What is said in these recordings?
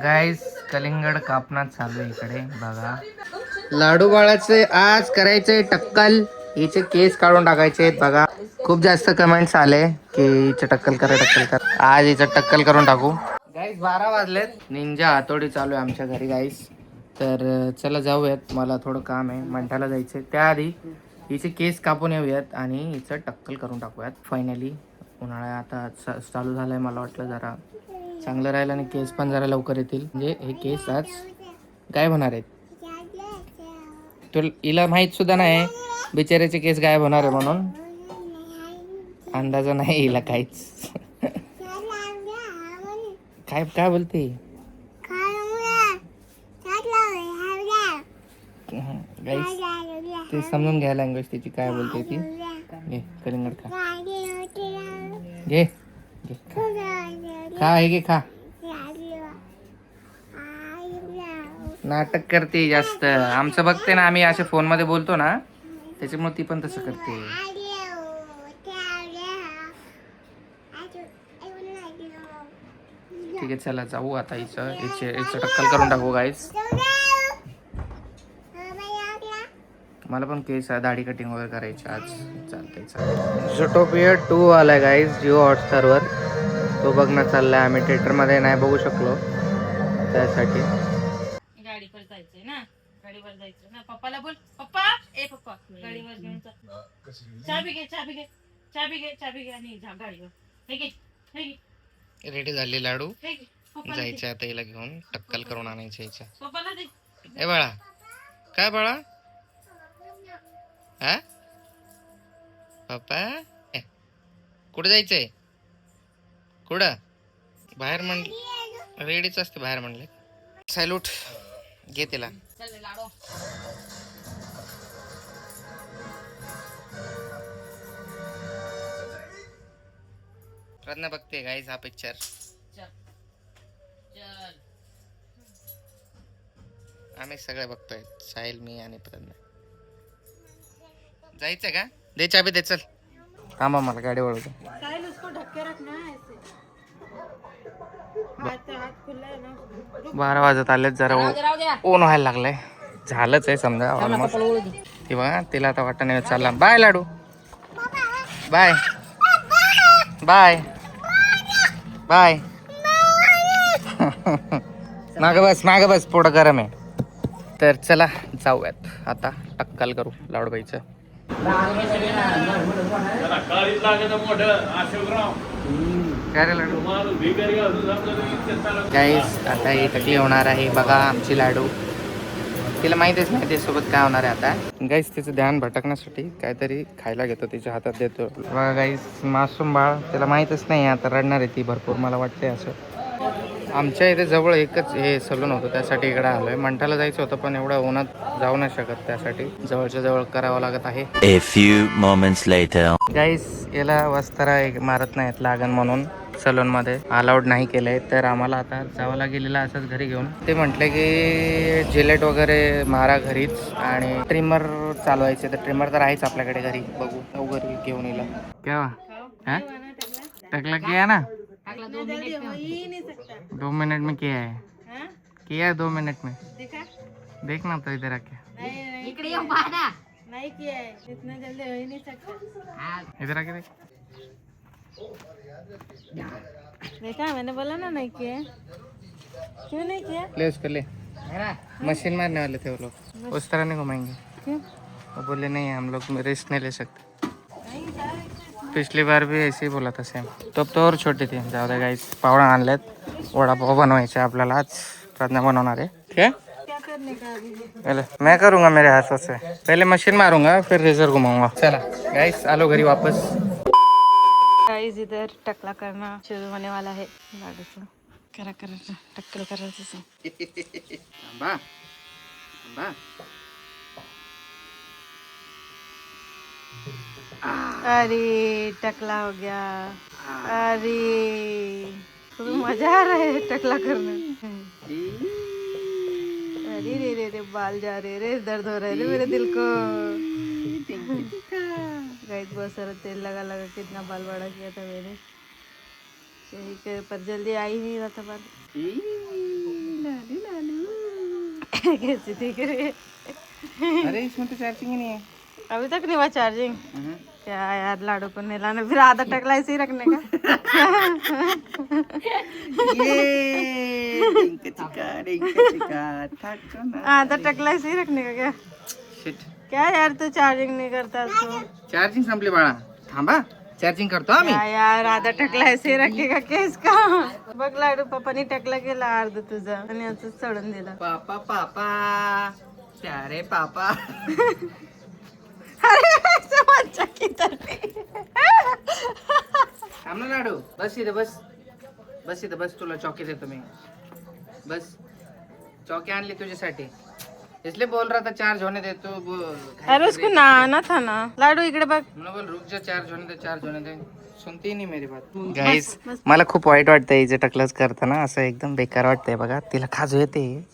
गाईस कलिंगड कापण्यात चालू आहे इकडे बघा. लाडू बाळाचे आज करायचे टक्कल. हिचे केस काढून टाकायचे आहेत बघा. खूप जास्त कमेंट्स आले की हिचे टक्कल करा टक्कल करा. आज हिचं टक्कल करून टाकू. गाईस 12 वाजलेत. निंजा हातोडी चालू आहे आमच्या घरी गाईस. तर चला जाऊयात. मला थोडं काम आहे. मंठाला जायचं. त्याआधी हिचे केस कापून येऊयात आणि हिचं टक्कल करून टाकूयात. फायनली उन्हाळा आता चालू झालाय. मला वाटलं जरा चांगलं राहील आणि केस पण जरा लवकर येतील. म्हणजे हे केस आज गायब होणार आहेत. तुला हिला माहित सुद्धा नाही बिचाऱ्याचे केस गायब होणार आहे म्हणून. अंदाजा नाही हिला काहीच. काय काय बोलते गाईस. ते समजून घ्या लँग्वेज त्याची काय बोलते ती. घे कलिंगड खा. घे घे खा हे घे खा. नाटक करते जास्त. आमचं बघते ना आम्ही असे फोन मध्ये बोलतो ना त्याच्यामुळे ती पण तसं करते. ठीक आहे चला जाऊ आता. हिचं टक्कल करून टाकू गाईस. मला पण केस दाढी कटिंग वगैरे करायची आज. चालतंय चालतंय. झुटोपिया 2 आलाय गाईस जिओ हॉटस्टारवर. तो बघणं चाललाय. आम्ही थिएटरमध्ये नाही बघू शकलो त्यासाठी. गाडीवर जायचंय ना. गाडीवर जायचं ना. पप्पाला बोल. पप्पा ए पप्पा गाडीवर घेऊन जा. चाबी घे चाबी घे चाबी घे चाबी घे आणि जा गाडीवर. हे घे हे घे. रेडी झाली लाडू. हे घे. जायचं आता हिला घेऊन टक्कल करून आणायचं हिच्या. पप्पाला दे. ए बाळा काय बाळा हा पप्पा कुठं जायचंय कुठं बाहेर म्हणलं रेडीच असते बाहेर म्हणले. सॅल्यूट घे तिला. प्रज्ञा बघते गाईज हा पिक्चर. आम्ही सगळे बघतोय साहिल मी आणि प्रज्ञा. जायचं का दे चाबी दे चल. थांबा मला गाडी वळवतो. 12 वाजत आलेत. जरा ऊन व्हायला लागलंय. झालंच आहे समजा ऑलमोस्ट. ती बघा तिला आता वाटत नाही. चालला बाय लाडू बाय बाय बाय. माग बस पोट गरम आहे. तर चला जाऊयात आता टक्कल करू लाडूबाईचं. काय रे लाडू गाईस आता ही टकली होणार आहे बघा आमची लाडू. तिला माहितीच नाही त्यासोबत काय होणार आहे आता. गाईस तिचं ध्यान भटकण्यासाठी काहीतरी खायला घेतो तिच्या हातात देतो बघा गाईस. मासूम बाळ त्याला माहीतच नाही आता रडणार आहे ती भरपूर मला वाटते असं. आमच्या इथे जवळ एकच हे सलून होतं त्यासाठी इकडे आलोय. मंठाला जायचं होतं पण एवढ्या उन्हात जाऊ नाही शकत. त्यासाठी जवळच्या जवळ करावं लागत आहे. A few moments later. गाईस याला वस्तारा मारत नाहीत लागन म्हणून सलून मध्ये अलाउड नाही केलंय. तर आम्हाला आता जावं लागेल असंच घरी घेऊन. ते म्हटले की जिलेट वगैरे मारा घरीच आणि ट्रिमर चालवायचे. तर ट्रिमर तर आहेच आपल्याकडे घरी. बघू वगैरे घेऊन येईल. क्या टकला किया ना 2 मिनट में किया है. किया 2 मिनट में. देखना तो इधर आके. नहीं किया है इतना जल्दी हो ही नहीं सकता. इधर आके देख. देखा मैंने बोला ना नहीं किया. क्यों नहीं किया. ले उसको ले. मशीन मारने वाले थे वो लोग. उस तरह नहीं घुमाएंगे. क्यों. वो बोले नहीं हम लोग रिस्क नहीं ले सकते. पिछली बार भी ऐसे ही बोला था सेम. तो और छोटी थी. जाऊ दे गाईस पावडा आणल्यात. वडापाव बनवायचे आपल्याला आज. प्रज्ञा बनवणार आहे. क्या करने का अभी. पहले मैं करूंगा मेरे हाथों से. पहले मशीन मारूंगा फिर रेजर घुमाऊंगा. चला गाइस आलो घरी वापस. गाइस इधर टकला करना शुरू होने वाला है. लाडू करा करा टक्कल करायचं. बा बा अरे टकला हो गया. अरे तो मजा आ रहा है टकला करने. अरे रे रे रे बाल जा रहे रे. दर्द हो रहा है रे मेरे दिल को. गाइस बहुत सारा तेल लगा लगा कितना बाल बड़ा किया था मैंने. पर जल्दी आ ही नहीं रहा था बाल. कैसी दिख रही है? अरे इसमें तो चार्जिंग ही नहीं है। अभी तक नहीं हुआ चार्जिंग। क्या यार, लाडू को नहीं लाना, फिर आधा टकला ऐसे ही रखने का। आधा टकला ऐसे ही रखने का क्या? शिट, क्या यार, तू चार्जिंग नाही करता तो? चार्जिंग संपली बाळा, थांबा चार्जिंग करतो आम्ही. क्या यार, आधा टकला ऐसे ही रखेगा केस का? बघ लाडू, पप्पानी टकला केला अर्ध तुझा आणि असंच सोडून दिला. पापा पापा प्यारे पापा. अरे ऐसे मज्जा की तरह. थांब ना लाडू, बस इथं बस, बस इथं बस, तुला चौकी देतो मी. बस, चौकी आणली तुझ्यासाठी, इसलिए बोल रहा था चार्ज होने दे. तो अरे उसको नहाना था ना. लाडू इकडे बघ. बोल रुक जा, चार्ज होने दे, चार्ज होने दे. सुनती नाही मेरी बात. गाईस, मला खूप वाईट वाटतंय हिचं टकलच करताना, असं एकदम बेकार वाटतंय बघा. तिला खाजू येते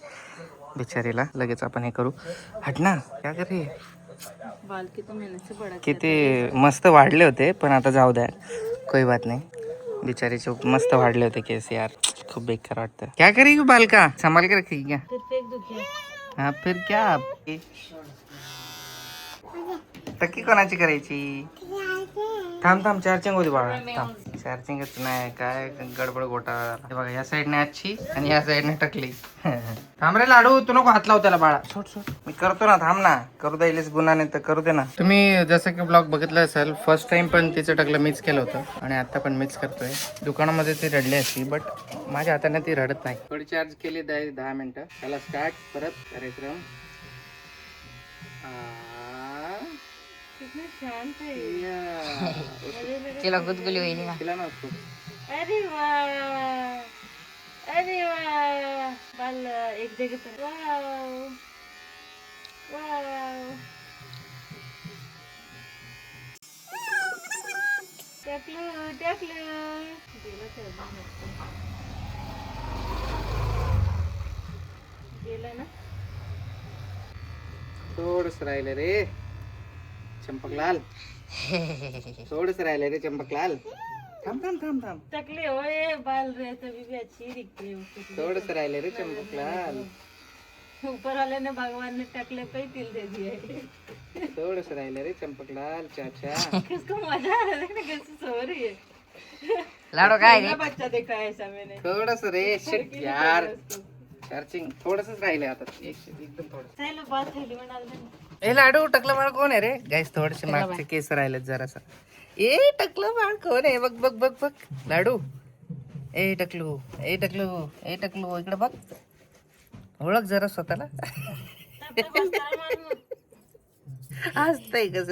बिचारीला. लगेच आपण हे करू. हट ना, क्या कर रही है? बाल की तो मेहनत से बड़ा किती मस्त वाढले होते, पण आता जाऊ द्या, कोई बात नाही. बिचारीचे मस्त वाढले होते केस यार. खूप बेकार वाटतं. क्या करेगी बाल का संभाल के रखेगी क्या? फिर फेक दुखी. हाँ फिर क्या, टक्की कोणाची करायची? थांब थांब, चार्जिंग होती बाळा, थांब. चार्जिंगच नाही, काय गडबड घोटाळा. हे बघा, या साईडने आजची आणि या साईडने टकली. थांब रे लाडू, तू नको हात लाव त्याला बाळा. सोड सोड, मी करतो ना, थांब ना. करू द्यायलेच गुन्हा नाही तर करू दे ना. तुम्ही जसं की ब्लॉग बघितलं असेल, फर्स्ट टाइम पण तिचं टकलं मीच केलं होतं आणि आता पण मीच करतोय. दुकानामध्ये ती रडली असती, बट माझ्या हाताने ती रडत नाही. थोडी चार्ज केली 10 मिनिटं. त्याला स्टार्ट परत कार्यक्रम. कितना शांत है. तिला गुदगुली होईल ना, तिला नसतो. अरे वाह, अरे वाह, बाल एक जगह पर. वाव वाव, टकलू टकलू. गेला तर गेला ना. थोडस राहिलं रे चंपकलाल. थोडस राहिलं रे चंपकलाल. थांब थांब थांब थांब. टकले होए बाल रहे तभी भी अच्छी दिखती है उसको. थोडस राहिलं रे चंपकलाल. ऊपर वाले ने, भगवान ने टकले पे ही तिल दे दिए. थोडस राहिलं रे चंपकलाल चाचा. किसको मजा आ रहा है ना, कैसे सो रही है. लाडो काय रे? पहला बच्चा देखा है ऐसा मैंने. थोडस रे, शिट यार. चार्जिंग थोडसच राहिले आता, एकदम थोडं. चलो बात थैली में डाल देना. ए लाडू, टकलं बाळ कोण आहे रे? गाईस, थोडेसे मागचे केस राहिलेत जरासा. ए टकलं बाळ कोण आहे? बघ बघ बघ बघ लाडू. ए टकलू, ए टकलू, ए टकलू, इकडे बघ. ओळख जरा स्वतःला. हसतय कस.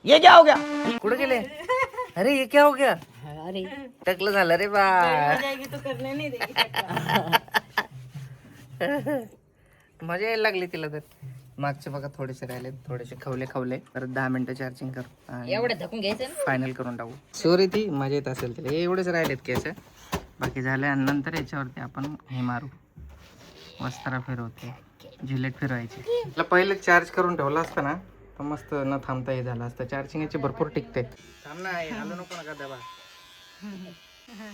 ये क्या हो गया? कुठे गेले? अरे ये क्या हो गया? अरे टकलं झालं रे बा. हो जाएगी तो करने नहीं देगी टकला. मजा यायला लागली तिला तर. मागचे बघा थोडेसे राहिले, थोडेसे खवले. परत 10 मिनिटं चार्जिंग करू. एवढे धकून घ्यायचं, फायनल करून टाकू. शिवरी ती मजा येत असेल तिला. एवढेच राहिलेत केस, बाकी झाले. आणि नंतर याच्यावरती आपण हे मारू, वस्त्रा फिरवते, जिलेट फिरवायची. त्याला पहिले चार्ज करून ठेवला असता ना, तर मस्त न थांबता हे झालं असतं. चार्जिंग याची भरपूर टिकते. थांब ना, आलो नको नका दबा. बघा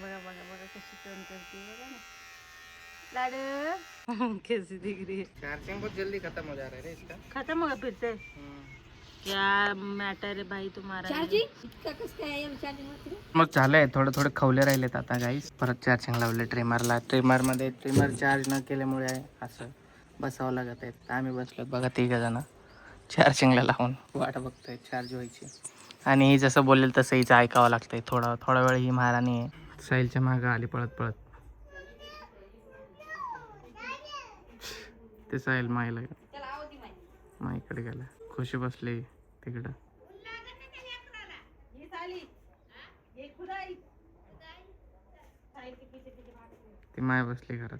बघा बघा कशी टर्न करती है, बघा ना लाडू. कैसी दिख रही है. चार्जिंग बहुत जल्दी खत्म हो जा रहा है रे इसका. खत्म होगा फिर से. क्या मॅटर आहे भाई तुम्हाला. मग झालंय, थोडे खवले राहिलेत आता गाईस. परत चार्जिंग लावले ट्रिमरला. ट्रिमर चार्ज न केल्यामुळे असं बसावं लागत आहे. आम्ही बसलो बघा 3 जण चार्जिंगला लावून वाट बघतोय चार्ज व्हायची. आणि ही जसं बोलेल तसं हिचं ऐकावं लागतंय. थोडा वेळ ही महाराणी आहे. साहिलच्या मागं आली पळत. ते साहिल माईकडे गेला. खुशी बसली तिकडं. ती माय बसली घरात.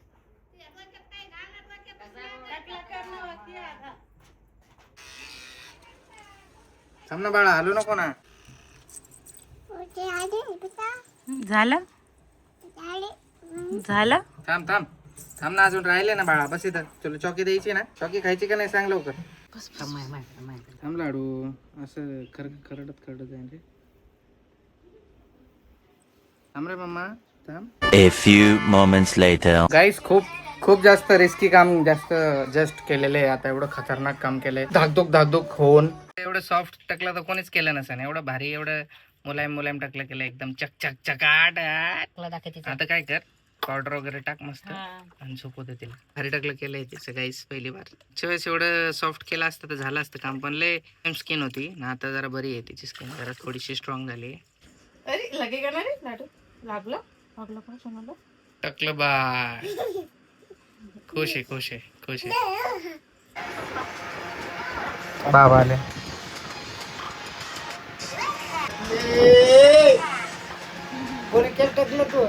थांब ना बाळा, हलू नको ना. झालं झालं. थांब ना, अजून राहिले ना बाळा. बस इथं. तुला चॉकी द्यायची ना? चॉकी खायची का नाही सांग लवकर. थांब लाडू, असं खरडत जाईल रे. थांब रे मम्मा. A few moments later. Guys खूप जास्त रिस्की काम जस्ट केलेलं आहे आता. एवढं खतरनाक काम केलंय, धाकधूक होऊन. एवढं सॉफ्ट टाकलं तर कोणीच केलं नसेल. एवढं भारी, एवढं मुलायम टाकलं केलं एकदम चकाट. आता काय कर, पावडर वगैरे टाक मस्त आणि झोपू दे तिला. भारी टाकलं केलंय तिचं गाईस पहिली बार. वेळेस एवढं सॉफ्ट केलं असतं तर झालं असतं काम, पण लय स्किन होती ना. आता जरा बरी आहे तिची स्किन, जरा थोडीशी स्ट्रॉंग झाली. अरे लगे का नाही लाडू लागलं का सोनाला? टाकलं बाय. खुश आहे. बाबा आले. टाकलं तू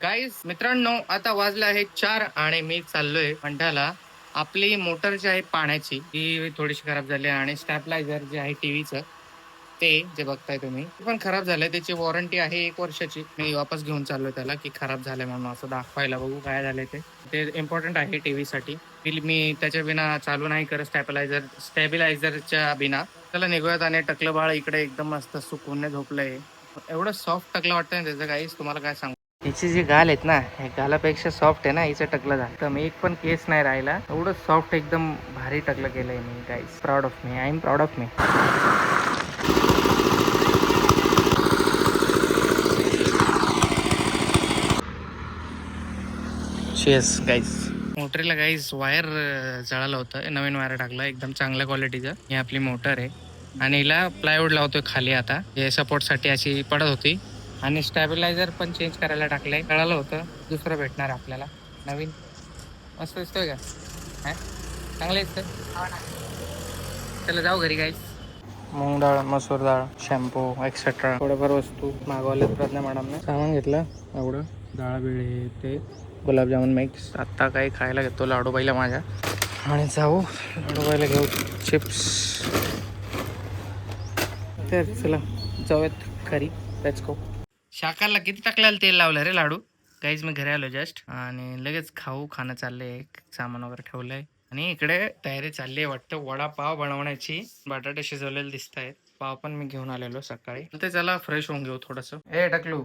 गाईस मित्रांनो, आता वाजले आहे 4 आणि मी चाललोय पंढ्याला. आपली मोटर जी आहे पाण्याची ती थोडीशी खराब झाली आणि स्टॅबलायझर जे आहे टीव्हीचं ते जे बघताय तुम्ही पण खराब झालंय. त्याची वॉरंटी आहे 1 वर्षाची. मी वापस घेऊन चाललोय त्याला की खराब झालंय म्हणून असं दाखवायला, बघू काय झालंय ते इम्पॉर्टंट आहे टीव्ही साठी. मी त्याच्या बिना चालू नाही करत स्टॅबिलायझरच्या बिना. त्याला निघूयात आणि टकलं बाळ इकडे एकदम मस्त सुकून झोपलंय. एवढं सॉफ्ट टकलं वाटतंय ना त्याचं गाईस, तुम्हाला काय सांगू. हिची जी गाल आहेत ना, ह्या गालापेक्षा सॉफ्ट आहे ना हिचं टकलं झालं. तर मी एक पण केस नाही राहिला. एवढं सॉफ्ट एकदम भारी टकलं केलंय मी guys. Proud of me, I am proud of me. Cheers guys. मोटरीला गाईस वायर जळालं होतं, नवीन वायर टाकलं एकदम चांगल्या क्वालिटीचं. ही आपली मोटर आहे आणि हिला प्लायवूड लावतोय खाली. आता हे सपोर्टसाठी अशी पडत होती. आणि स्टॅबिलायझर पण चेंज करायला टाकलंय. कळालं होतं दुसरं भेटणार आपल्याला नवीन. मस्त दिसतोय का? चांगलं दिसतंय. चला जाऊ घरी गाईस. मूग डाळ, मसूर डाळ, शॅम्पू एक्सेट्रा थोड्याफार वस्तू मागवल्यात प्रज्ञा मॅडमने. सामान घेतलं एवढं, डाळ बिळे ते गुलाबजामुन मिक्स. आत्ता काही खायला घेतो लाडूबाईला माझ्या आणि जाऊ लाडूबाईला घेऊ चिप्स. तर चला जाऊयात घरी. Let's go. शाकाला किती टाकलेलं तेल लावलं रे लाडू? काहीच मी घरी आलो जस्ट आणि लगेच खाणं चाललंय. सामान वगैरे ठेवलंय आणि इकडे तयारी चालली आहे वाटतं वडापाव बनवण्याची. बटाटे शिजवलेले दिसत आहेत. पाव पण मी घेऊन आलेलो सकाळी. ते चला फ्रेश होऊन घेऊ थोडस. ए टकलू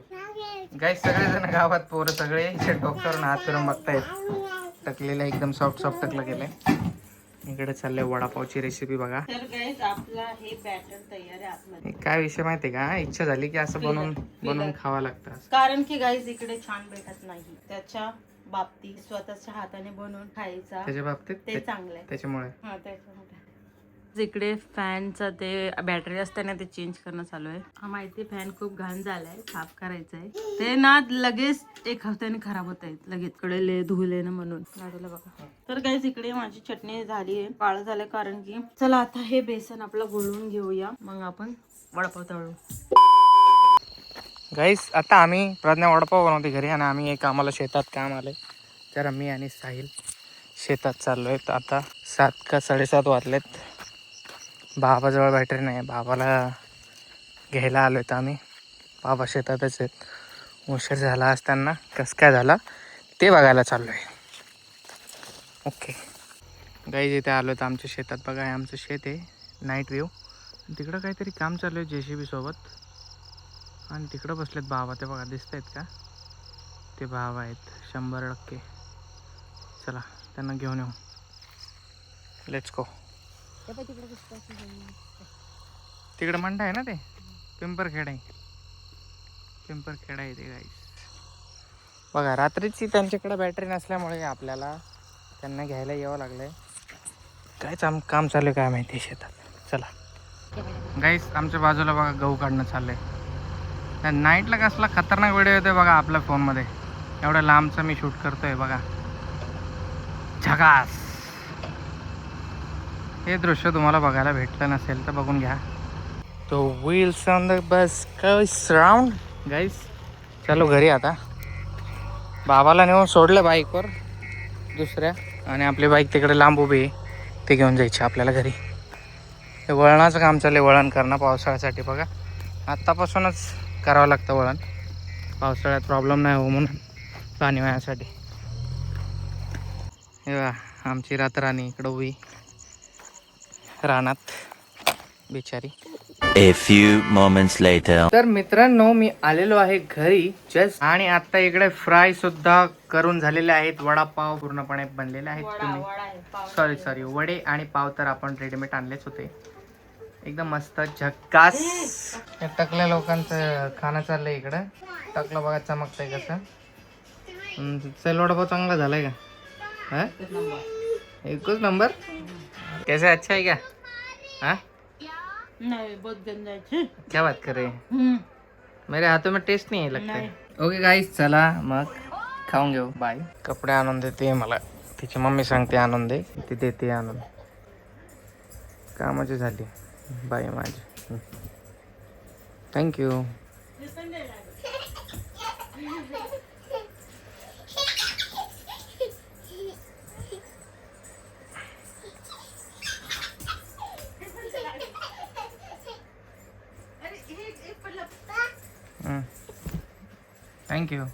गाईस, सगळेजण गावात पोरं सगळे डॉक्टरना हात फिरून बघतायत. टकलेलं एकदम सॉफ्ट टकलं गेलंय. इकडे चाललंय वडापावची रेसिपी बघा. तर गाईस आपला हे बॅटर तयार आहे आतमध्ये. काय विषय माहितीये का, इच्छा झाली की असं बनवून खावं लागतं. कारण की गाईस इकडे छान भेटत नाही. त्याच्या बाबतीत स्वतःच्या हाताने बनवून खायचा, त्याच्या बाबतीत ते चांगलं आहे. त्याच्यामुळे इकडे फॅनचा ते बॅटरी असते ना, ते चेंज करणं चालू आहे. हा माहिती फॅन खूप घाण झालाय, साफ करायचंय. ते ना लगेच 1 हफ्त्याने खराब होत आहेत लगेच. कडे धुले ना म्हणून लाडूला बघा. तर गाईस इकडे माझी चटणी झाली आहे, काळं झालंय कारण की. चला आता हे बेसन आपलं घोळून घेऊया, मग आपण वडापाव तळू. गाईस आता आम्ही प्रज्ञा वडापाव बनवते घरी आणि आम्ही एक आम्हाला शेतात काम आलंय. तर मी आणि साहिल शेतात चाललोय. आता 7 का 7:30 वाजलेत. बाबाजवळ बॅटरी नाही, बाबाला घ्यायला आलो आहेत आम्ही. बाबा शेतातच आहेत. उशीर झाला असताना कसं काय झाला ते बघायला चाललो आहे. ओके गाईज इथे आलो आहेत आमच्या शेतात. बघा हे आमचं शेत आहे, नाईट व्ह्यू. तिकडं काहीतरी काम चालू आहे JCB सोबत. आणि तिकडं बसलेत बाबा, ते बघा दिसत आहेत का, ते बाबा आहेत 100%. चला त्यांना घेऊन येऊ. Let's go. तिकडं मंडा आहे ना, ते पिंपरखेड आहे ते गाईस. बघा रात्रीची त्यांच्याकडे बॅटरी नसल्यामुळे आपल्याला त्यांना घ्यायला यावं लागलंय. काय काम चालू आहे काय माहिती शेतात. चला गाईस आमच्या बाजूला बघा गहू काढणं चाललंय. त्या नाईटला कसला खतरनाक व्हिडिओ येतोय बघा आपल्या फोनमध्ये. एवढ्या लांबचा मी शूट करतोय बघा, झकास. हे दृश्य तुम्हाला बघायला भेटलं नसेल तर बघून घ्या. तो wheels on the bus goes round. Guys चलो घरी आता. बाबाला नेऊन सोडलं बाईकवर दुसऱ्या, आणि आपली बाईक तिकडे लांब उभी आहे, ते घेऊन जायची आपल्याला घरी. ते वळणाचं काम चाललं आहे, वळण करणं पावसाळ्यासाठी. बघा आत्तापासूनच करावं लागतं वळण, पावसाळ्यात प्रॉब्लेम नाही हो म्हणून, पाणी वायासाठी. हे बघा आमची रातराणी इकडं उभी रानात बिचारी. A few moments later. तर मित्रांनो मी आलेलो आहे घरी जस्ट आणि आता इकडे फ्राय सुद्धा करून झालेले आहेत. वडापाव पूर्णपणे बनलेले आहेत. तुम्ही सॉरी वडे आणि पाव तर आपण रेडीमेड आणलेच होते. एकदम मस्त झक्कास. हे टकल्या लोकांचं खाणं चाललंय इकडं. टकलं बघा चमकतंय कसं. चल वडापाव चांगला झालाय का? हा? एकच नंबर. कैसे अच्छा है क्या? हाँ? नहीं बहुत गंदा है. क्या बात कर रहे हैं? मेरे हाथों में टेस्ट नहीं है लगता है. ओके गाईज चला मग खाऊन घेऊ. बाय. कपडे आणून देते मला. तिची मम्मी सांगते आणून दे. ती देते आणून. कामाची झाली बाय माझी. थँक्यू. थँक्यू.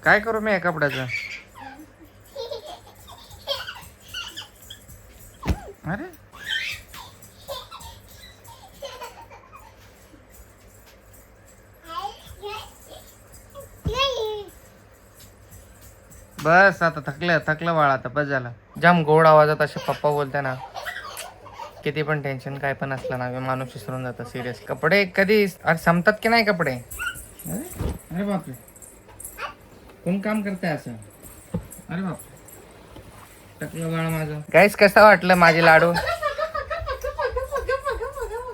काय करू मी या कपड्याचं? अरे बस आता थकलं बाळा. आता बस झालं. जाम गोड आवाजात असे पप्पा बोलते ना. किती पण टेन्शन काय पण असलं ना माणूस विसरून जातं सिरियस. कपडे कधी संपतात की नाही कपडे? अरे बापरे कोण काम करताय असं? अरे बापरे टकलं बाळ माझं. गाईस कसं वाटलं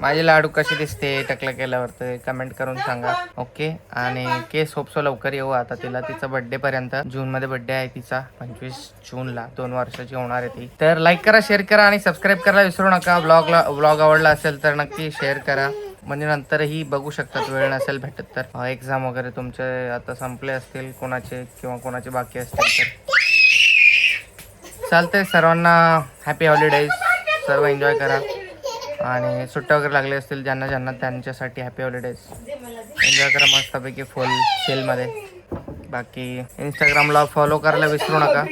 माझे लाडू कशी दिसते टकलं केल्यावर तर कमेंट करून सांगा. ओके. आणि केस होपसो लवकर येऊ आता तिला. तिचा बर्थडे पर्यंत जून मध्ये बर्थडे आहे तिचा. 25 जूनला 2 वर्षाची होणार आहे ती. तर लाईक करा, शेअर करा आणि सबस्क्राईब करायला विसरू नका. व्लॉग आवडला असेल तर नक्की शेअर करा. म्हणजे नंतरही बघू शकतात वेळ नसेल भेटत तर. एक्झाम वगैरे तुमचे आता संपले असतील कोणाचे किंवा कोणाचे बाकी असतील तर चालतंय. सर्वांना हॅपी हॉलिडेज. सर्व एन्जॉय करा. आणि सुट्ट्या वगैरे लागले असतील ज्यांना त्यांच्यासाठी हॅपी हॉलिडेज. एन्जॉय करा मस्तपैकी फुल सेलमध्ये. बाकी इंस्टाग्रामला फॉलो करायला विसरू नका.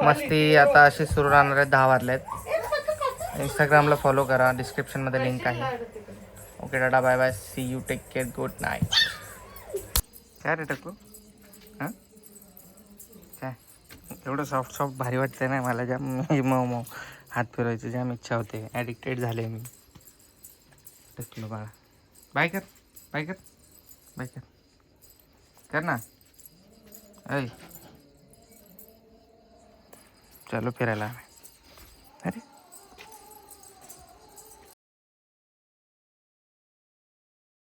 मस्ती आता अशी सुरू राहणार आहे. 10 वाजलेत. इंस्टाग्रामला फॉलो करा. डिस्क्रिप्शनमध्ये लिंक आहे. Okay tata bye bye. See you. Take care. Good night. काय रे टकू? हां काय एवढं सॉफ्ट भारी वाटतंय ना मला. जाम हात फिरवायची जाम इच्छा होते. ॲडिक्टेड झाले मी. टकलं बाळा. बाय कर ना. ऐ चलो फिरायला. अरे